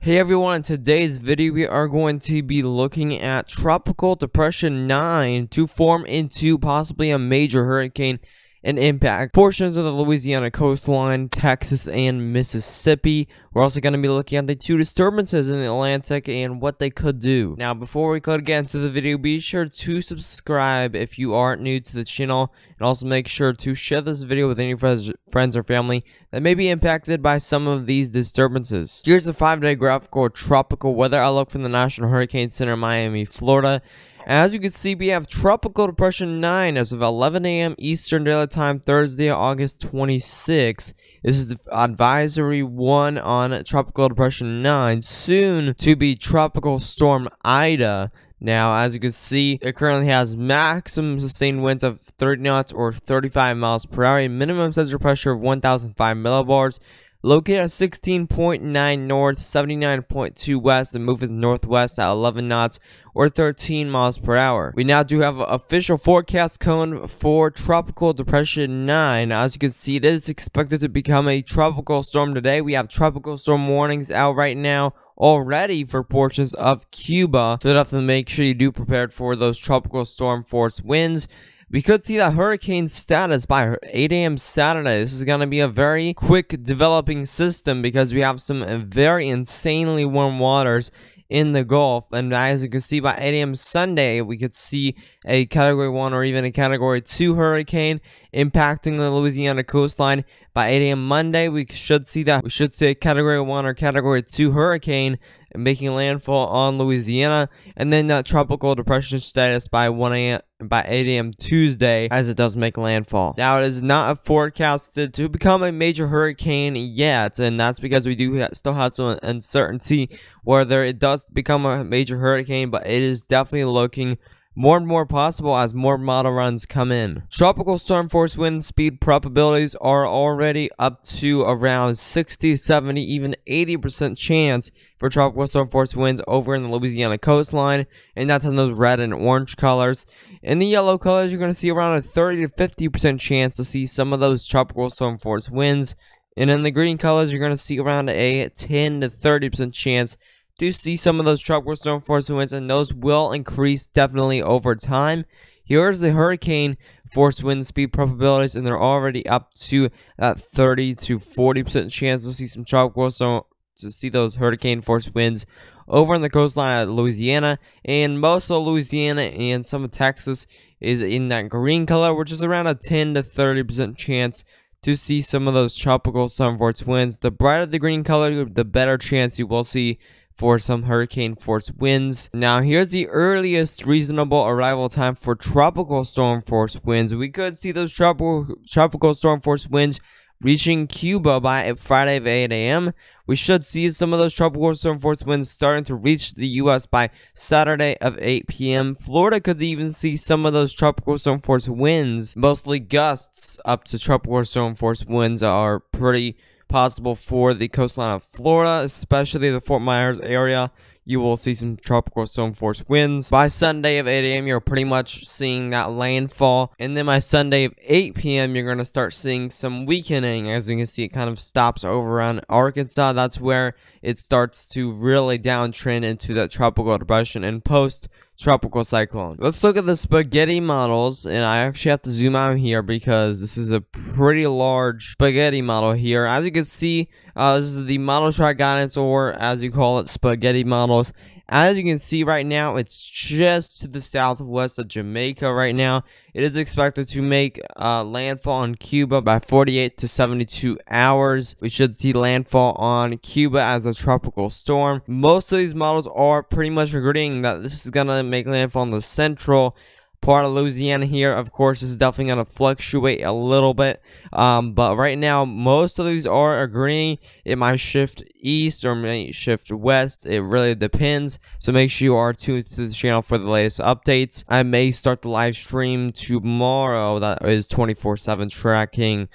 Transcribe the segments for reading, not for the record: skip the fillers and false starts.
Hey everyone, in today's video we are going to be looking at Tropical Depression 9 to form into possibly a major hurricane and impact portions of the Louisiana coastline, Texas, and Mississippi. We're also going to be looking at the two disturbances in the Atlantic and what they could do. Now, before we could get into the video, be sure to subscribe if you aren't new to the channel, and also make sure to share this video with any friends or family that may be impacted by some of these disturbances. Here's a 5-day graphical tropical weather outlook from the National Hurricane Center in Miami, Florida. As you can see, we have Tropical Depression 9 as of 11 a.m. Eastern Daylight Time, Thursday, August 26. This is the Advisory 1 on Tropical Depression 9, soon to be Tropical Storm Ida. Now, as you can see, it currently has maximum sustained winds of 30 knots or 35 miles per hour, a minimum central pressure of 1,005 millibars, located at 16.9 north, 79.2 west, and moves northwest at 11 knots or 13 miles per hour. We now do have an official forecast cone for Tropical Depression 9. As you can see, it is expected to become a tropical storm today. We have tropical storm warnings out right now already for portions of Cuba, so definitely make sure you do prepare for those tropical storm force winds. We could see that hurricane status by 8 a.m. Saturday. This is going to be a very quick developing system because we have some very insanely warm waters in the Gulf. And as you can see, by 8 a.m. Sunday, we could see a Category 1 or even a Category 2 hurricane impacting the Louisiana coastline. By 8 a.m. Monday, we should see a Category 1 or Category 2 hurricane making landfall on Louisiana, and then that tropical depression status by 8 a.m. Tuesday as it does make landfall. Now, it is not forecasted to become a major hurricane yet, and that's because we do still have some uncertainty whether it does become a major hurricane, but it is definitely looking more and more possible as more model runs come in. Tropical storm force wind speed probabilities are already up to around 60, 70, even 80% chance for tropical storm force winds over in the Louisiana coastline, and that's in those red and orange colors. In the yellow colors, you're going to see around a 30 to 50% chance to see some of those tropical storm force winds, and in the green colors, you're going to see around a 10 to 30% chance to see some of those tropical storm force winds, and those will increase definitely over time. Here's the hurricane force wind speed probabilities, and they're already up to that 30 to 40% chance to see some tropical storm, to see those hurricane force winds over on the coastline of Louisiana, and most of Louisiana and some of Texas is in that green color, which is around a 10 to 30% chance to see some of those tropical storm force winds. The brighter the green color, the better chance you will see for some hurricane force winds. Now, here's the earliest reasonable arrival time for tropical storm force winds. We could see those tropical storm force winds reaching Cuba by Friday of 8 a.m. We should see some of those tropical storm force winds starting to reach the U.S. by Saturday of 8 p.m. Florida could even see some of those tropical storm force winds. Mostly gusts up to tropical storm force winds are pretty possible for the coastline of Florida, especially the Fort Myers area. You will see some tropical storm force winds. By Sunday of 8 a.m., you're pretty much seeing that landfall. And then by Sunday of 8 p.m., you're going to start seeing some weakening. As you can see, it kind of stops over around Arkansas. That's where it starts to really downtrend into that tropical depression and post-tropical cyclone. Let's look at the spaghetti models. And I actually have to zoom out here because this is a pretty large spaghetti model here. As you can see, this is the model chart guidance, or as you call it, spaghetti models. As you can see right now, it's just to the southwest of Jamaica right now. It is expected to make landfall on Cuba by 48 to 72 hours. We should see landfall on Cuba as a tropical storm. Most of these models are pretty much agreeing that this is going to make landfall in the central part of Louisiana here. Of course, this is definitely going to fluctuate a little bit, but right now most of these are agreeing it might shift east or might shift west. It really depends, so make sure you are tuned to the channel for the latest updates. I may start the live stream tomorrow that is 24/7 tracking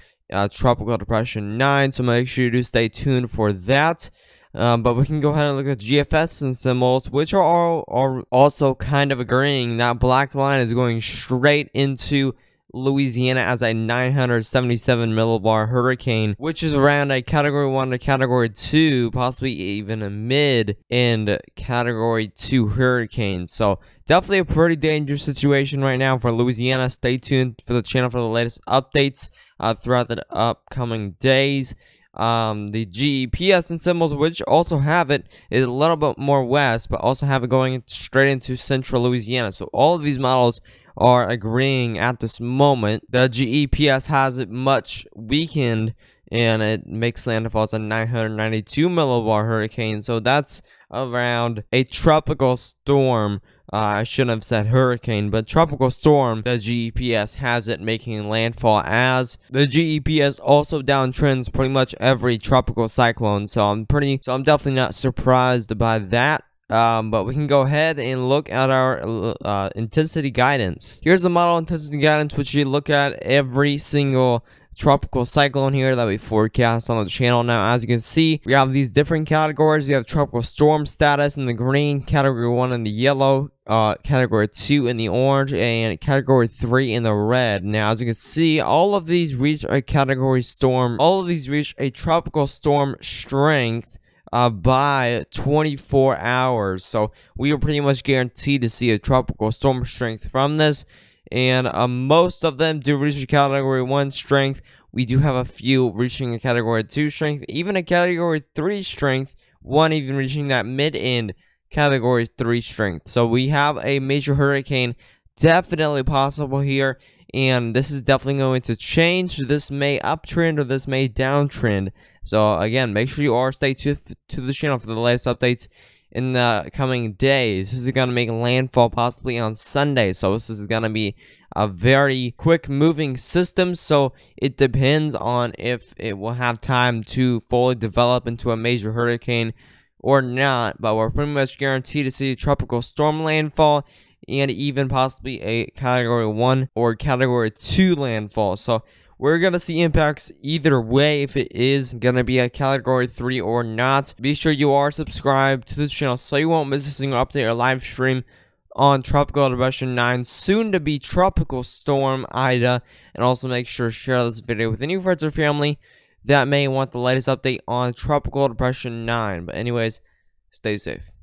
Tropical Depression 9, so make sure you do stay tuned for that. But we can go ahead and look at GFS and symbols, which are also kind of agreeing. That black line is going straight into Louisiana as a 977 millibar hurricane, which is around a category 1 to category 2, possibly even a mid and category 2 hurricane. So definitely a pretty dangerous situation right now for Louisiana. Stay tuned for the channel for the latest updates throughout the upcoming days. The GPS and symbols, which also have it, is a little bit more west, but also have it going straight into central Louisiana. So all of these models are agreeing at this moment. The GPS has it much weakened, and it makes landfall as a 992 millibar hurricane. So that's around a tropical storm. I shouldn't have said hurricane, but tropical storm. The GPS has it making landfall as. The GPS also downtrends pretty much every tropical cyclone. So I'm definitely not surprised by that. But we can go ahead and look at our intensity guidance. Here's the model intensity guidance, which you look at every single tropical cyclone here that we forecast on the channel. Now, as you can see, we have these different categories. We have tropical storm status in the green, category 1 in the yellow, category 2 in the orange, and category 3 in the red. Now, as you can see, all of these reach a category storm. All of these reach a tropical storm strength by 24 hours. So we are pretty much guaranteed to see a tropical storm strength from this. And most of them do reach a category 1 strength. We do have a few reaching a category 2 strength, even a category 3 strength, one even reaching that mid-end category 3 strength. So we have a major hurricane definitely possible here, and this is definitely going to change. This may uptrend or this may downtrend. So again, make sure you are stay tuned to the channel for the latest updates in the coming days. This is going to make landfall possibly on Sunday, so this is going to be a very quick moving system. So it depends on if it will have time to fully develop into a major hurricane or not, but we're pretty much guaranteed to see a tropical storm landfall and even possibly a category 1 or category 2 landfall. So we're going to see impacts either way, if it is going to be a category 3 or not. Be sure you are subscribed to this channel so you won't miss a single update or live stream on Tropical Depression 9, soon to be Tropical Storm Ida. And also make sure to share this video with any friends or family that may want the latest update on Tropical Depression 9. But anyways, stay safe.